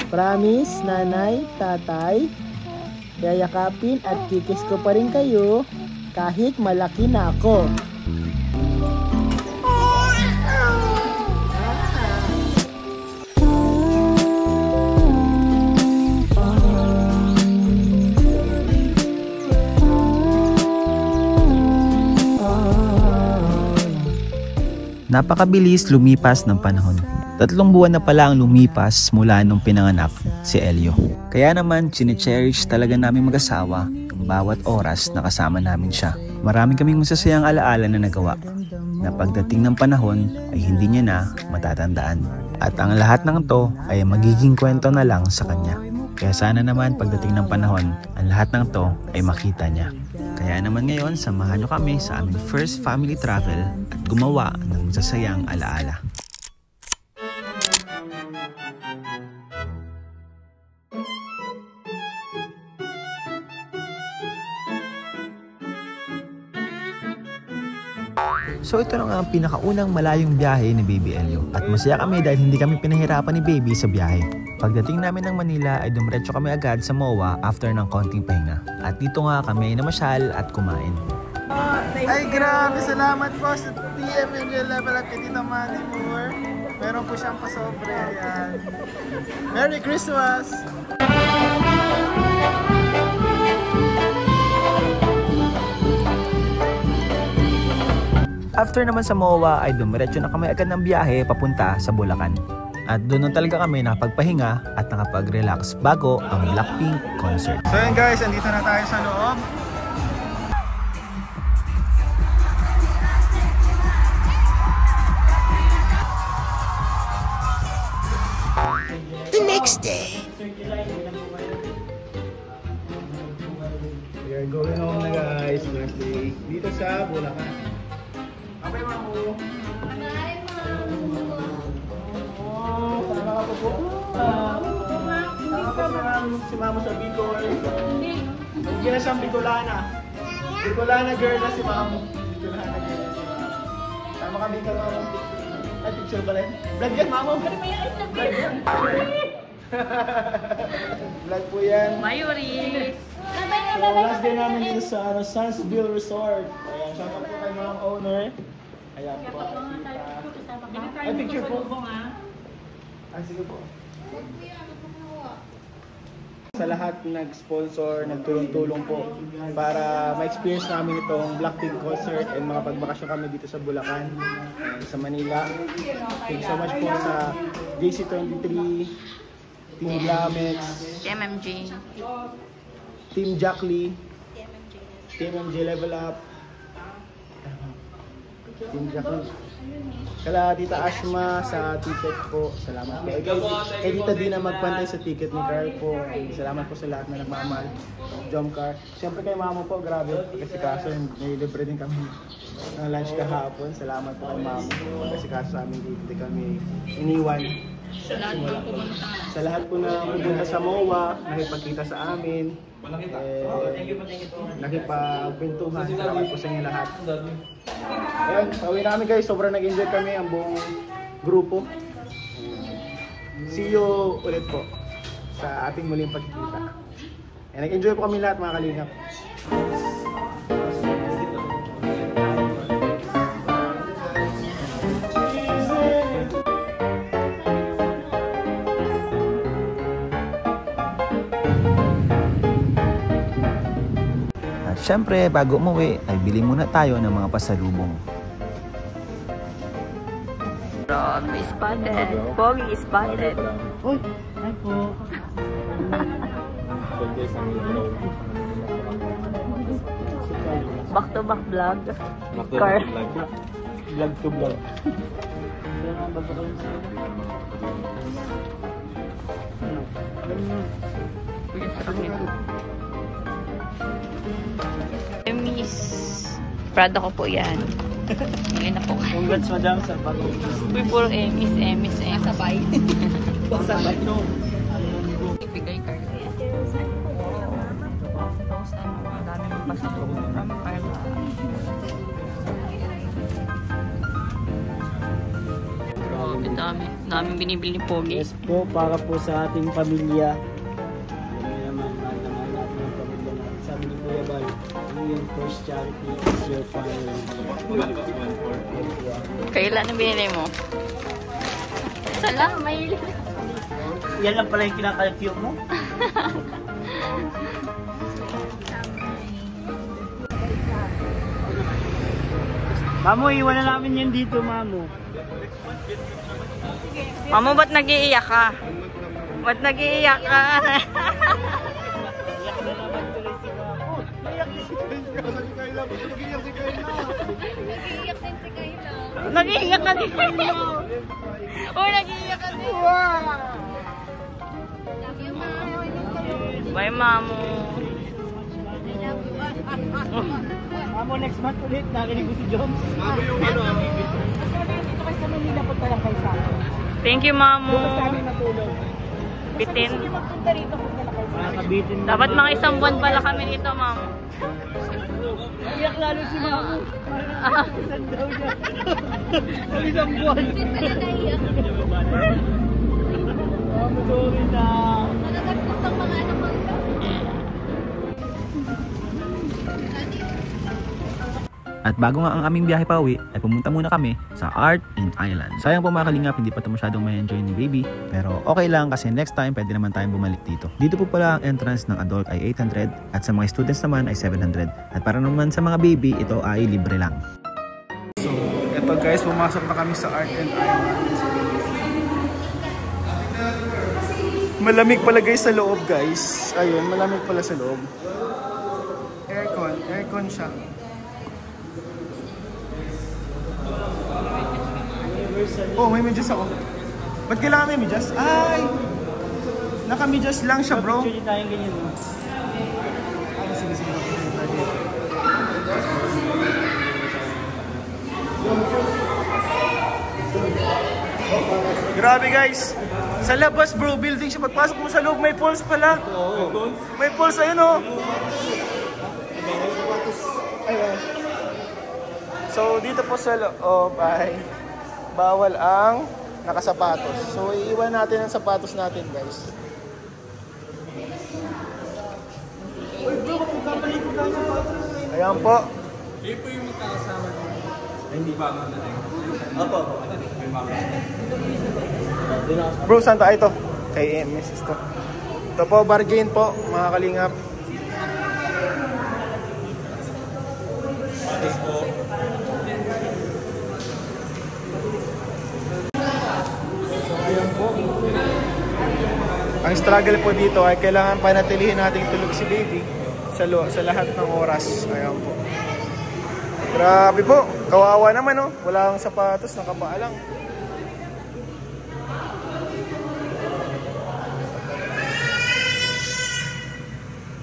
Promise, nanay, tatay, yayakapin at kikis ko pa rin kayo kahit malaki na ako. Napakabilis lumipas ng panahon. 3 buwan na pala ang lumipas mula nung pinanganak si Elio. Kaya naman, chine-cherish talaga namin mag-asawa ang bawat oras na kasama namin siya. Marami kaming masasayang alaala na nagawa na pagdating ng panahon ay hindi niya na matatandaan. At ang lahat ng to ay magiging kwento na lang sa kanya. Kaya sana naman pagdating ng panahon, ang lahat ng to ay makita niya. Kaya naman ngayon, samahan nyo kami sa aming first family travel at gumawa ng masasayang alaala. So ito na nga ang pinakaunang malayong biyahe ni Baby Elio. At masaya kami dahil hindi kami pinahirapan ni Baby sa biyahe. Pagdating namin ng Manila ay dumiretso kami agad sa MOA after ng konting pahinga. At dito nga kami namasyal at kumain. Ay grabe, salamat po sa TMNJ Level Up kay Tita Manny Moore. Meron po siyang pasobre. Yan. Merry Christmas! After naman sa MOA ay dumiretso na kami agad ng biyahe papunta sa Bulacan. At doon na talaga kami nakapagpahinga at nakapag-relax bago ang Blackpink concert. So yun guys, andito na tayo sa loob. The next day. We are going home na guys, last day. Dito sa Bulacan. Abay mamu. Si Mamo sa Bicol. Hindi na siyang Bicolana. Bicolana girl na si Mamo. Bicolana girl na si Mamo. Tama ka Bicol, Mamo. Ay, picture ba rin? Vlog yan, Mamo. Vlog yan. Vlog po yan. Mayuri. So, last day namin dito sa Sunsville Resort. Ayan, shout out po kay mga owner. Ayan po. Ay, picture po. Ay, sige po. Sa lahat nag-sponsor, nagtulong-tulong po para ma-experience namin itong Blackpink concert and mga pagbakasyon kami dito sa Bulacan, sa Manila. Thank you so much po sa JC23, Team Glamex, MMG. Team Jackly, Team MJ Level Up, Team Jackly. Kala Tita Ashma sa ticket po, salamat po. Kay Tita Dina magpantay sa ticket ni Carl po. Salamat po sa lahat na nagmamahal. Jomcar. Siyempre kay Mama po, grabe. Kasi kaso nilibre din kami ng lunch kahapon. Salamat po kay Mama. Kasi kaso sa amin dito kami iniwan. Sa lahat po na pumunta sa MOA, nakipagkita sa amin. Nakipagpintuhan. Salamat po sa inyo lahat. Ayan, pauwi namin guys. Sobrang nag-enjoy kami ang buong grupo. See you ulit po sa ating muling pagkikita. Nag-enjoy po kami lahat mga kalingap. Siyempre, bago umuwi, ay bili muna tayo ng mga pasalubong. Grabe, spotted. Pogi spotted. Uy! Hi po! Back to back vlog. Vlog to vlog. Miss, Prada ko po yan. Ngayon na po. Congrats madam sa bagong Uy, puro Emis. Sabay. Sabay no. Ibigay card. Tapos ang dami mong pasalubong from Carla. Grabe, Dami binibili ni Pogi. Yes po, para po sa ating pamilya. Yan naman, mahal na mahal natin ang pamilya natin. Sabi ni Kuya Bal, yung first charity is your family. Kailan na binili mo? Salam, may Yan lang pala yung kinakalpyo mo. Mamo, iwan na namin yan dito, Mamo. Mamo, ba't nag-iiyak ka? Ba't nag-iiyak ka? Iyak na naman tuloy si Mamo. Iyak si Kayla. Nag-iyak si Kayla. Nag-iiyak ka din. Oh, nag-iiyak ka din. Bye, Mamo. Mamo, next month ulit. Narinig ko si Joms. Mamo, yung ano. Dito kayo sa Manila, punta lang kayo sa akin. Thank you, Mamo. Bukas kami matulog. Bitin. Sige, magpunta rito, punta lang kayo sa akin. Dapat mga isang buwan pala kami dito, Mamo. Iyak lalo si Mamo. Isan daw niya. Ang isang buwan. Mamo, sorry na. At bago nga ang aming biyahe pa uwi, ay pumunta muna kami sa Art in Island. Sayang po mga kalingap, hindi pa ito masyadong ma-enjoy ni baby. Pero okay lang kasi next time pwede naman tayong bumalik dito. Dito po pala ang entrance ng adult ay 800 at sa mga students naman ay 700. At para naman sa mga baby, ito ay libre lang. So, eto guys, pumasok na kami sa Art in Island. Malamig pala guys sa loob guys. Ayun, malamig pala sa loob. Aircon siya. Oh, may medyas ako. Ba't kailangan may medyas? Ay! Naka-medyas lang siya, bro. Picture tayong ganyan, no? Ay, sige. Grabe, guys. Sa labas, bro, building siya. Pagpasok mo sa loob, may poles pala. May poles, ayun, oh. Ayun. So, dito po sa loob ay bawal ang nakasapatos. So, iiwan natin ang sapatos natin, guys. Ayan po. Hindi po yung magkakasama ko. Hindi ba ang natin? Opo. Bro, saan tayo ito? Kay MS ito. Ito po, bargain po, mga kalingap. Patis po. Ayan po. Ang struggle po dito ay kailangan panatilihin nating tulog si baby sa lahat ng oras. Ayan po. Grabe po. Kawawa naman, oh. Wala kang sapatos, nakapaa lang.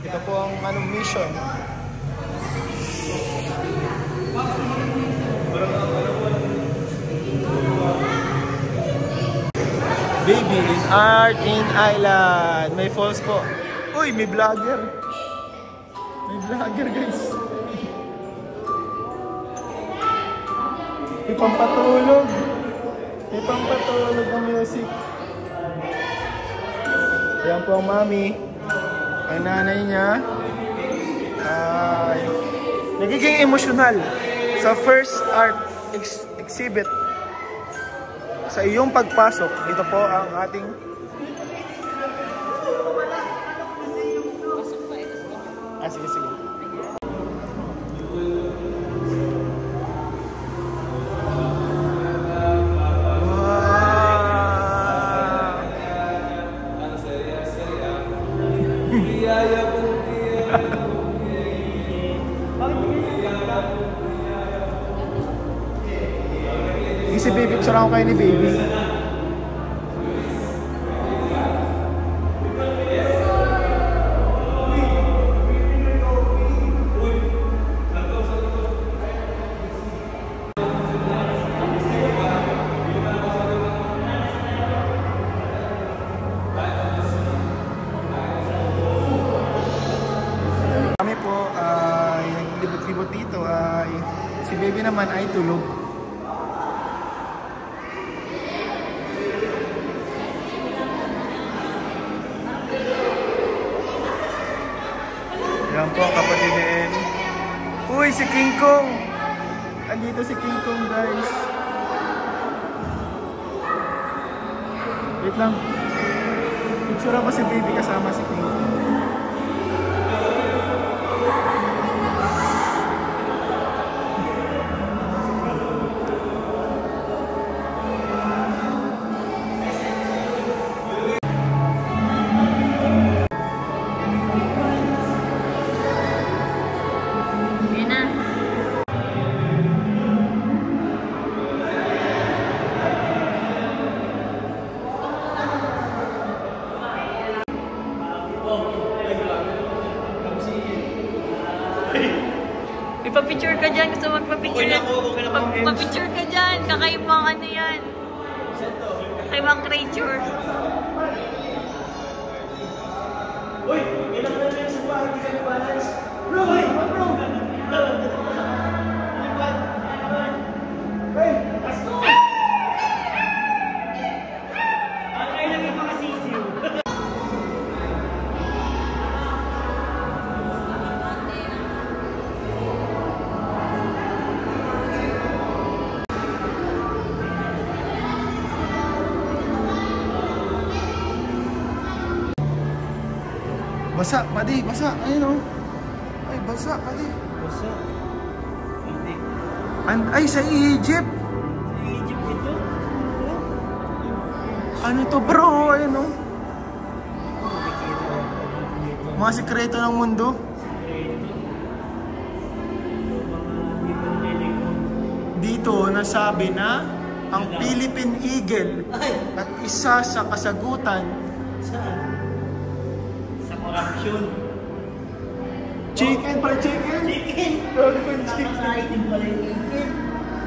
Ito po ang anong mission. Baby in Art in Island. May falls po. Uy, may vlogger. May vlogger, guys. May pampatulog. May pampatulog ng music. Ayan po ang mami. Ang nanay niya ay nagiging emosyonal sa first art exhibit. Sa iyong pagpasok, dito po ang ating sige. Si baby, picture ako kayo ni baby. Kami po ay naglibot-libot dito ay si baby naman ay tulog. po ang kapatid ni Ellie. Uy, si King Kong! Andito si King Kong, guys. Wait lang. Picture ko si baby kasama si King Kong. Yun na. Ipapicture ka dyan. Gusto magpapicture. Magpapicture ka dyan. Kakaibang ano yan. Kakaibang creature. Uy! Ilang na lang sa bahay, hindi kami balance. Bro! Hey! Bro! Hey! Let's go! Ay lang yung mga sisiw. Basa, padi, basa. Ayun o. Ay, basa, padi. Basa. Hindi. Ay, sa Egypt. Sa Egypt ito? Ano to bro? Ayun o. Mga sikreto ng mundo. Dito, nasabi na ang Philippine Eagle at isa sa kasagutan. Saan? Corruption. Chicken pala, chicken? Chicken! Nakakaitin pala yung chicken.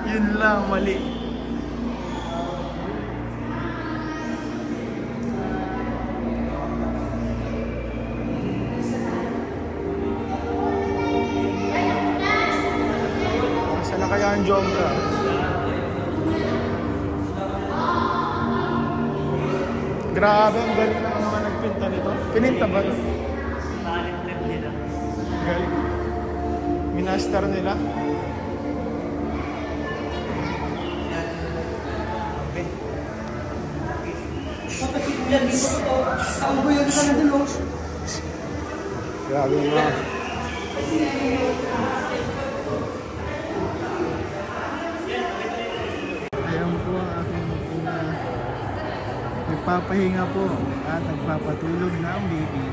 Yun lang, mali. Saan na kaya ang jongga? Grabe, ang galing na mga nagpinta nito. Pininta ba ito? Talented nila. Galing. Minaster nila. Grabe nga. Ayan po ang aking ina. Nagpapahinga po at nagpapatulog na ang baby.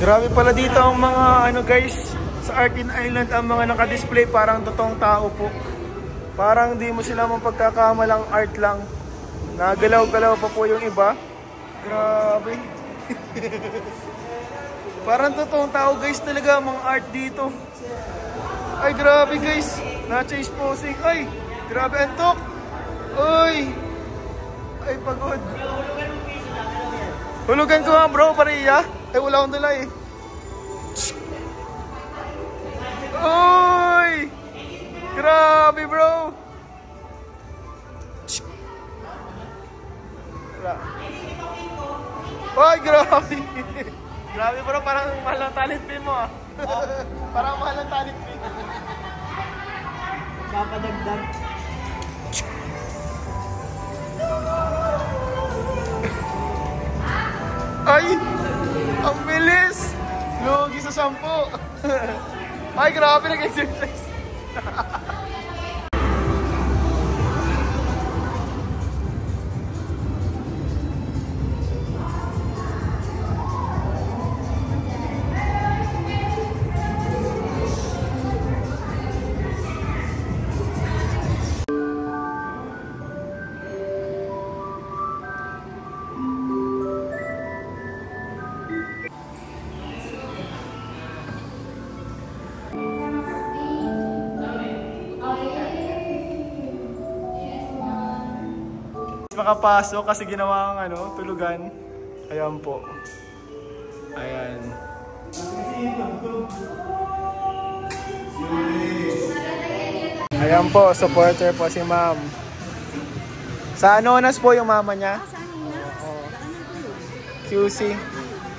Grabe pala dito ang mga ano guys, sa Artin Island ang mga naka-display parang totoong tao po. Parang di mo sila mapagkakamalang art lang. Nagalaw-galaw pa po yung iba. Grabe. Parang totoong tao guys talaga ang mga art dito. Ay grabe guys. Na-chase posing. Ay, grabe antok. Uy. Ay, pagod. Hulugan ko nga bro, pariya. Ay, wala akong dala eh. Uy. Grabe bro. Ay, grabe. Grabe bro, parang mahal ng talent fee mo ah. Parang mahal ng talent fee. Papadagdag. Ay! Ang bilis! Lugi sa 10. Ay, grabe nag-exercise. Makapasok kasi ginawa ang ano, tulugan. Ayan po. Ayan. Ayan po, supporter po si ma'am. Sa Anonas po yung mama niya? Sa Anonas? QC,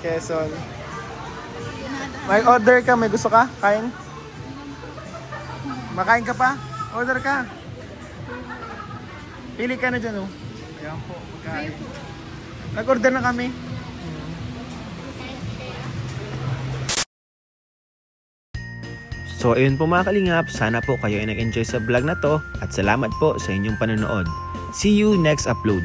Quezon. May order ka, may gusto ka? Kain? Makain ka pa? Order ka. Pili ka na dyan, oh. Ayan po, pagkain. Nag-order na kami. So ayun po mga kalingap, sana po kayo ay nag-enjoy sa vlog na to at salamat po sa inyong panonood. See you next upload.